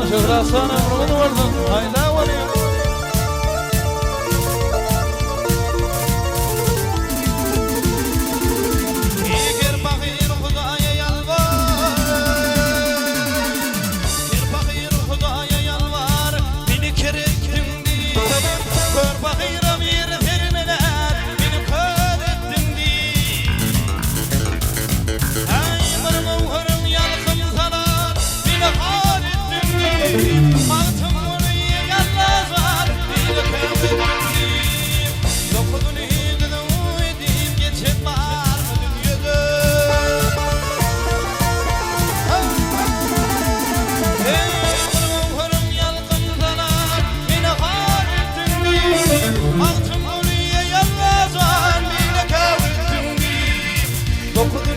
Şöhrasana vurgun vurdun hayda varıyor. Eğer bakir Hudaya yalvar, eğer bakir Hudaya yalvar, beni kerettin di. Kör bakira bir vermeler, beni kör ettin di. Ay mırmıhırım yalkım salar, beni hal ettin di. Altın oraya yalnız var, beni kör ettin di. Dokudun hidin uydin, geçen var mı dünyada? Ey mırmıhırım yalkım salar, beni hal ettin di. Altın oraya yalnız var, beni kör ettin di.